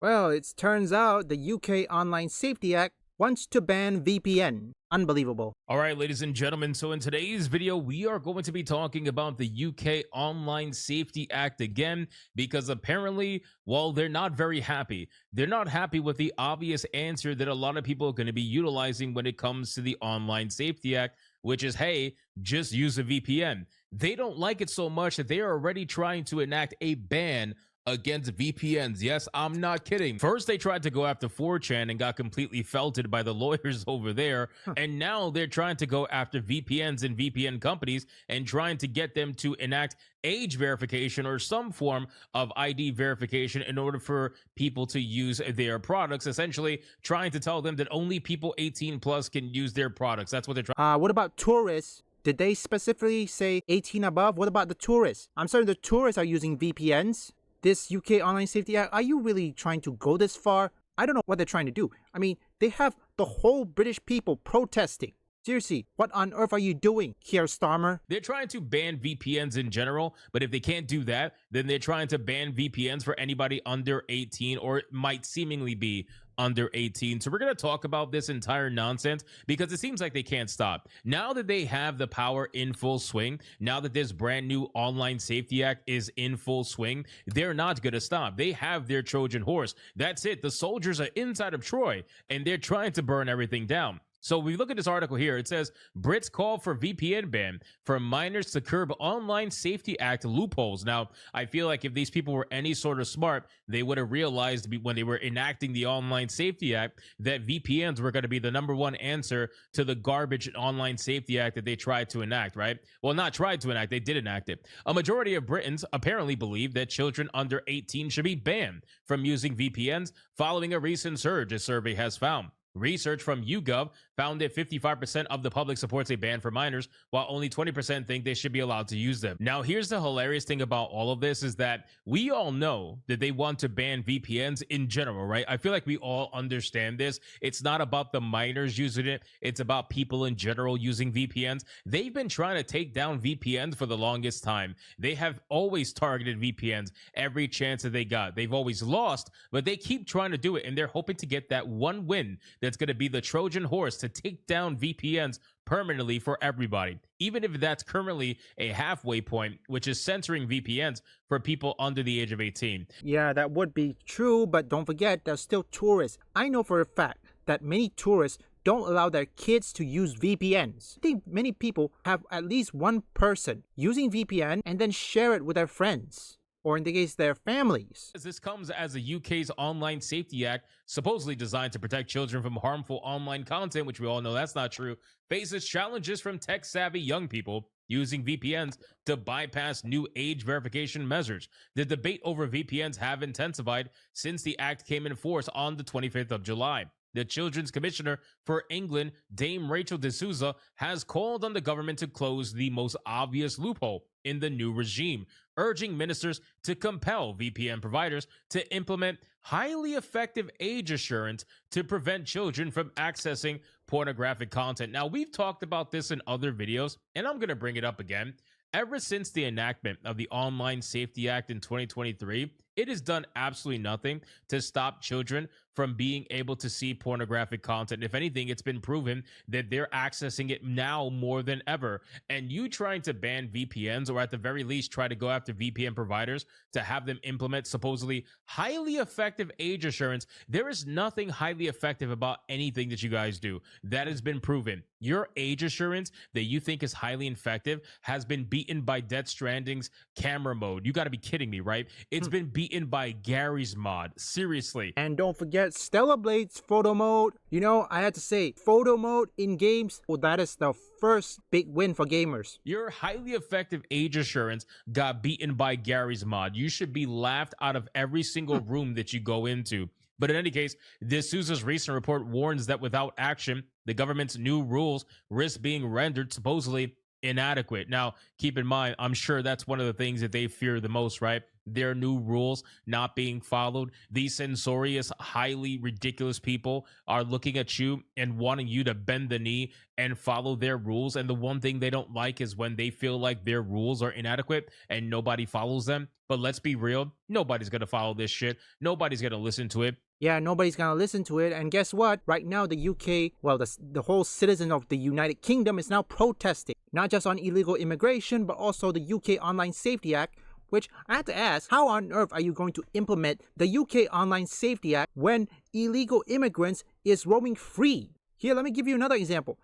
Well, it turns out the UK Online Safety Act wants to ban VPN. Unbelievable. All right, ladies and gentlemen, so in today's video, we are going to be talking about the UK Online Safety Act again, because apparently, well, they're not very happy. They're not happy with the obvious answer that a lot of people are going to be utilizing when it comes to the Online Safety Act, which is, hey, just use a VPN. They don't like it so much that they are already trying to enact a ban against VPNs. Yes, I'm not kidding. First, they tried to go after 4chan and got completely felted by the lawyers over there. And now they're trying to go after VPNs and VPN companies and trying to get them to enact age verification or some form of ID verification in order for people to use their products, essentially trying to tell them that only people 18 plus can use their products. That's what they're trying. What about tourists? Did they specifically say 18 above? What about the tourists? I'm sorry, the tourists are using VPNs? This UK Online Safety Act, are you really trying to go this far? I don't know what they're trying to do. I mean, they have the whole British people protesting. Seriously, what on earth are you doing, Keir Starmer? They're trying to ban VPNs in general, but if they can't do that, then they're trying to ban VPNs for anybody under 18, or it might seemingly be under 18. So we're going to talk about this entire nonsense because it seems like they can't stop. Now that they have the power in full swing, now that this brand new Online Safety Act is in full swing, they're not going to stop. They have their Trojan horse. That's it. The soldiers are inside of Troy and they're trying to burn everything down. So we look at this article here. It says Brits call for VPN ban for minors to curb Online Safety Act loopholes. Now, I feel like if these people were any sort of smart, they would have realized when they were enacting the Online Safety Act that VPNs were going to be the number one answer to the garbage Online Safety Act that they tried to enact, right? Well, not tried to enact, they did enact it. A majority of Britons apparently believe that children under 18 should be banned from using VPNs following a recent surge, a survey has found. Research from YouGov found that 55% of the public supports a ban for minors, while only 20% think they should be allowed to use them. Now, here's the hilarious thing about all of this is that we all know that they want to ban VPNs in general, right? I feel like we all understand this. It's not about the minors using it. It's about people in general using VPNs. They've been trying to take down VPNs for the longest time. They have always targeted VPNs every chance that they got. They've always lost, but they keep trying to do it, and they're hoping to get that one win that's going to be the Trojan horse to take down VPNs permanently for everybody, even if that's currently a halfway point, which is censoring VPNs for people under the age of 18. Yeah, that would be true, but don't forget, there's still tourists. I know for a fact that many tourists don't allow their kids to use VPNs. I think many people have at least one person using VPN and then share it with their friends, or in the case, their families. This comes as the UK's Online Safety Act, supposedly designed to protect children from harmful online content, which we all know that's not true, faces challenges from tech-savvy young people using VPNs to bypass new age verification measures. The debate over VPNs have intensified since the act came in force on the 25th of July. The Children's Commissioner for England, Dame Rachel D'Souza, has called on the government to close the most obvious loophole in the new regime, urging ministers to compel VPN providers to implement highly effective age assurance to prevent children from accessing pornographic content. Now, we've talked about this in other videos, and I'm going to bring it up again. Ever since the enactment of the Online Safety Act in 2023, it has done absolutely nothing to stop children from being able to see pornographic content. If anything, it's been proven that they're accessing it now more than ever. And you trying to ban VPNs, or at the very least try to go after VPN providers to have them implement supposedly highly effective age assurance, there is nothing highly effective about anything that you guys do. That has been proven. Your age assurance that you think is highly effective has been beaten by Death Stranding's camera mode. You got to be kidding me, right? It's been beaten by Gary's mod. Seriously. And don't forget Stellar Blade's photo mode. You know, I had to say, photo mode in games, well, that is the first big win for gamers. Your highly effective age assurance got beaten by Gary's mod. You should be laughed out of every single room that you go into. But in any case, D'Souza's recent report warns that without action, the government's new rules risk being rendered supposedly inadequate. Now, keep in mind, I'm sure that's one of the things that they fear the most, right? their new rules not being followed. These censorious, highly ridiculous people are looking at you and wanting you to bend the knee and follow their rules. And the one thing they don't like is when they feel like their rules are inadequate and nobody follows them. But let's be real, nobody's going to follow this shit. Nobody's going to listen to it. Yeah, nobody's gonna listen to it. And guess what? Right now, the UK, well, the whole citizen of the United Kingdom is now protesting, not just on illegal immigration, but also the UK Online Safety Act, which I have to ask, how on earth are you going to implement the UK Online Safety Act when illegal immigrants is roaming free? Here, let me give you another example.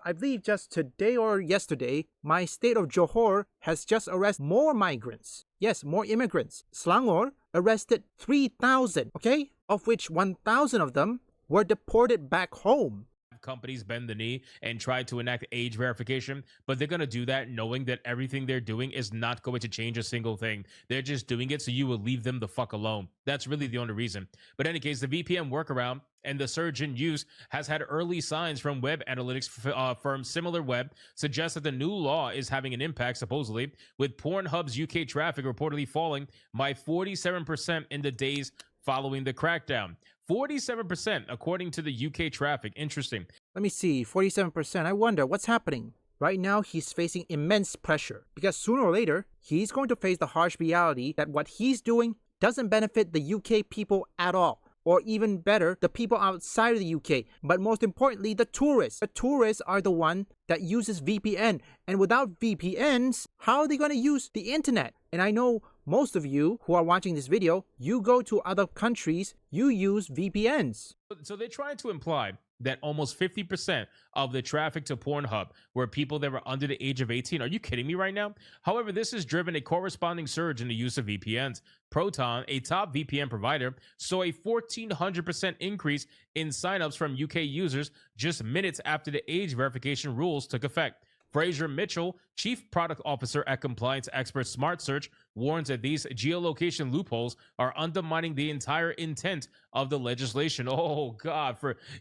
I believe just today or yesterday, my state of Johor has just arrested more migrants. Yes, more immigrants. Selangor arrested 3,000, okay? Of which 1,000 of them were deported back home. Companies bend the knee and try to enact age verification, but they're going to do that knowing that everything they're doing is not going to change a single thing. They're just doing it so you will leave them the fuck alone. That's really the only reason. But in any case, the VPN workaround and the surge in use has had early signs from web analytics firm SimilarWeb suggests that the new law is having an impact, supposedly, with Pornhub's UK traffic reportedly falling by 47% in the days following the crackdown. 47% according to the UK traffic. Interesting. Let me see, 47%. I wonder what's happening. Right now, he's facing immense pressure because sooner or later, he's going to face the harsh reality that what he's doing doesn't benefit the UK people at all. Or even better, the people outside of the UK. But most importantly, the tourists. The tourists are the one that uses VPN. And without VPNs, how are they going to use the internet? And I know most of you who are watching this video, you go to other countries, you use VPNs. So they're trying to imply that almost 50% of the traffic to Pornhub were people that were under the age of 18. Are you kidding me right now? However, this has driven a corresponding surge in the use of VPNs. Proton, a top VPN provider, saw a 1,400% increase in signups from UK users just minutes after the age verification rules took effect. Fraser Mitchell, chief product officer at compliance expert Smart Search, warns that these geolocation loopholes are undermining the entire intent of the legislation. Oh God,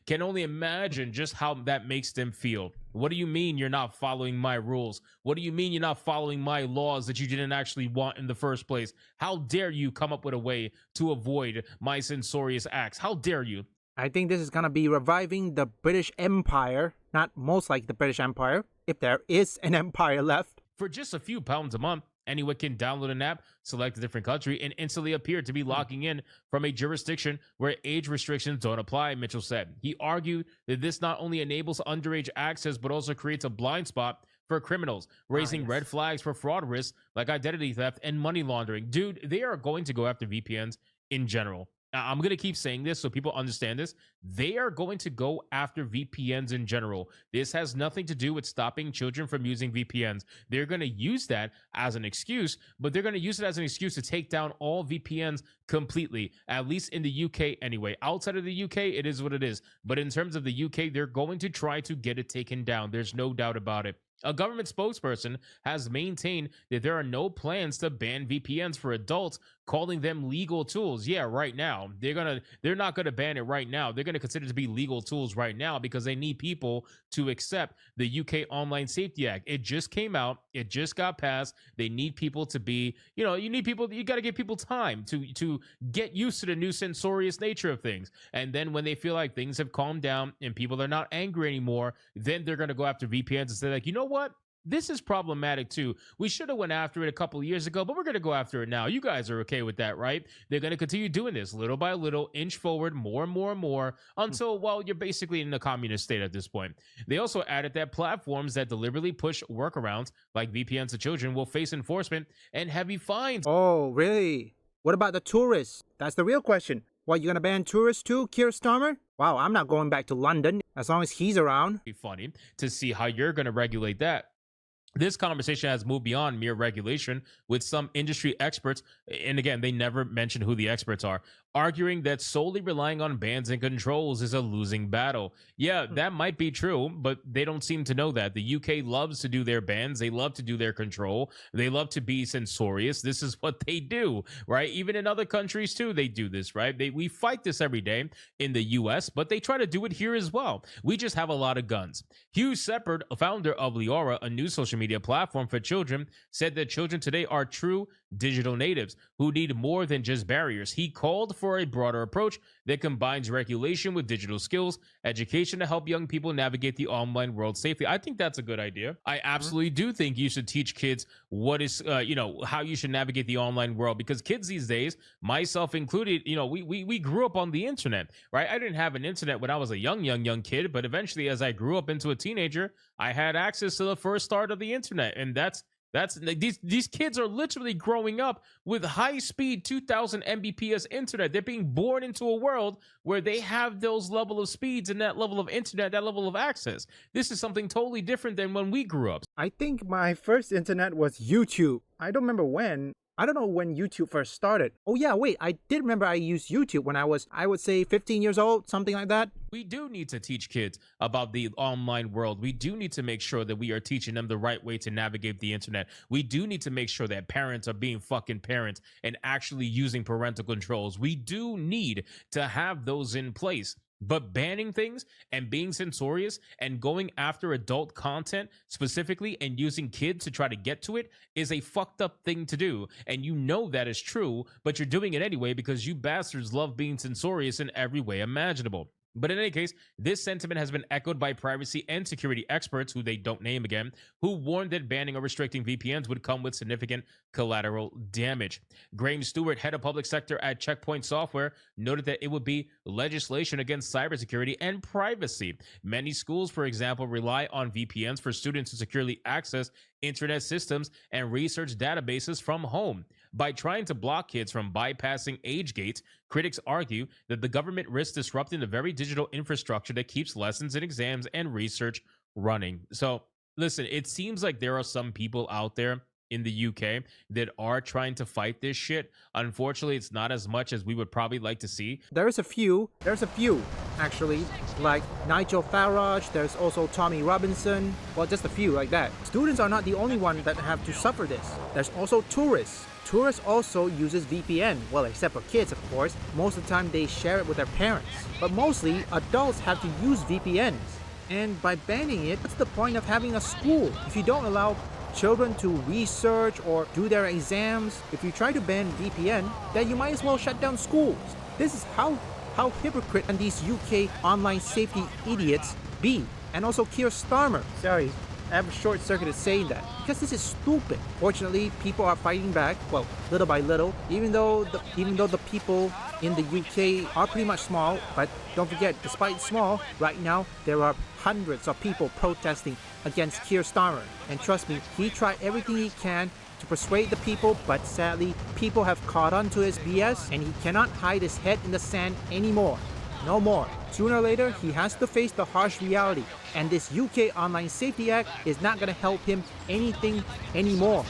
can only imagine just how that makes them feel. What do you mean you're not following my rules? What do you mean you're not following my laws that you didn't actually want in the first place? How dare you come up with a way to avoid my censorious acts? How dare you? I think this is going to be reviving the British Empire, not most like the British Empire, if there is an empire left. For just a few pounds a month, anyone can download an app, select a different country, and instantly appear to be logging in from a jurisdiction where age restrictions don't apply, Mitchell said. He argued that this not only enables underage access, but also creates a blind spot for criminals, raising red flags for fraud risks like identity theft and money laundering. Dude, they are going to go after VPNs in general. I'm going to keep saying this so people understand this. They are going to go after VPNs in general. This has nothing to do with stopping children from using VPNs. They're going to use that as an excuse, but they're going to use it as an excuse to take down all VPNs completely, at least in the UK anyway. Outside of the UK, it is what it is. But in terms of the UK, they're going to try to get it taken down. There's no doubt about it. A government spokesperson has maintained that there are no plans to ban VPNs for adults, calling them legal tools. Yeah, right now. They're not gonna ban it right now. They're gonna consider it to be legal tools right now because they need people to accept the UK Online Safety Act. It just came out, it just got passed. They need people to be, you gotta give people time to get used to the new censorious nature of things. And then when they feel like things have calmed down and people are not angry anymore, then they're gonna go after VPNs and say, like, you know what? This is problematic too. We should have went after it a couple of years ago, but we're going to go after it now. You guys are okay with that, right? They're going to continue doing this little by little, inch forward, more and more and more until, well, you're basically in a communist state at this point. They also added that platforms that deliberately push workarounds like VPNs to children will face enforcement and heavy fines. Oh, really? What about the tourists? That's the real question. What, you going to ban tourists too, Keir Starmer? Wow, I'm not going back to London as long as he's around. Be funny to see how you're going to regulate that. This conversation has moved beyond mere regulation, with some industry experts, and again, they never mention who the experts are, arguing that solely relying on bans and controls is a losing battle. Yeah, that might be true, but they don't seem to know that. The UK loves to do their bans, they love to do their control, they love to be censorious. This is what they do, right? Even in other countries too, they do this, right? We fight this every day in the US, but they try to do it here as well. We just have a lot of guns. Hugh Shepard, founder of Leora, a new social media platform for children, said that children today are true digital natives who need more than just barriers. He called for a broader approach that combines regulation with digital skills, education to help young people navigate the online world safely. I think that's a good idea. I absolutely do think you should teach kids what is, how you should navigate the online world, because kids these days, myself included, we grew up on the internet, right? I didn't have an internet when I was a young kid, but eventually as I grew up into a teenager, I had access to the first start of the internet. And that's these kids are literally growing up with high speed 2000 Mbps internet. They're being born into a world where they have those level of speeds and that level of internet, that level of access. This is something totally different than when we grew up. I think my first internet was YouTube. I don't remember when. I don't know when YouTube first started. Oh yeah, wait, I did remember I used YouTube when I was, I would say 15 years old, something like that. We do need to teach kids about the online world. We do need to make sure that we are teaching them the right way to navigate the internet. We do need to make sure that parents are being fucking parents and actually using parental controls. We do need to have those in place. But banning things and being censorious and going after adult content specifically and using kids to try to get to it is a fucked up thing to do. And you know that is true, but you're doing it anyway because you bastards love being censorious in every way imaginable. But in any case, this sentiment has been echoed by privacy and security experts, who they don't name again, who warned that banning or restricting VPNs would come with significant collateral damage. Graham Stewart, head of public sector at Checkpoint Software, noted that it would be legislation against cybersecurity and privacy. Many schools, for example, rely on VPNs for students to securely access internet systems and research databases from home. By trying to block kids from bypassing age gates, critics argue that the government risks disrupting the very digital infrastructure that keeps lessons and exams and research running. So, listen, it seems like there are some people out there in the UK that are trying to fight this shit. Unfortunately, it's not as much as we would probably like to see. There's a few actually, like Nigel Farage, there's also Tommy Robinson, well, just a few like that. Students are not the only one that have to suffer this. There's also tourists. Tourists also uses VPN, well, except for kids, of course. Most of the time they share it with their parents. But mostly, adults have to use VPNs. And by banning it, what's the point of having a school if you don't allow children to research or do their exams? If you try to ban VPN, then you might as well shut down schools. This is how hypocrite and these UK online safety idiots be. And also Keir Starmer. Sorry, I have a short circuit saying that because this is stupid. Fortunately, people are fighting back, well, little by little, even though the people in the UK are pretty much small. But don't forget, despite small, right now there are hundreds of people protesting against Keir Starmer. And trust me, he tried everything he can to persuade the people, but sadly, people have caught on to his BS and he cannot hide his head in the sand anymore. No more. Sooner or later, he has to face the harsh reality, and this UK Online Safety Act is not going to help him anything anymore.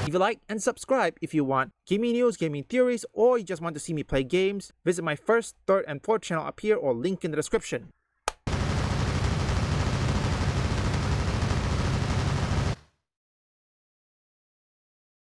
Leave a like and subscribe if you want gaming news, gaming theories, or you just want to see me play games. Visit my first, third, and fourth channel up here or link in the description.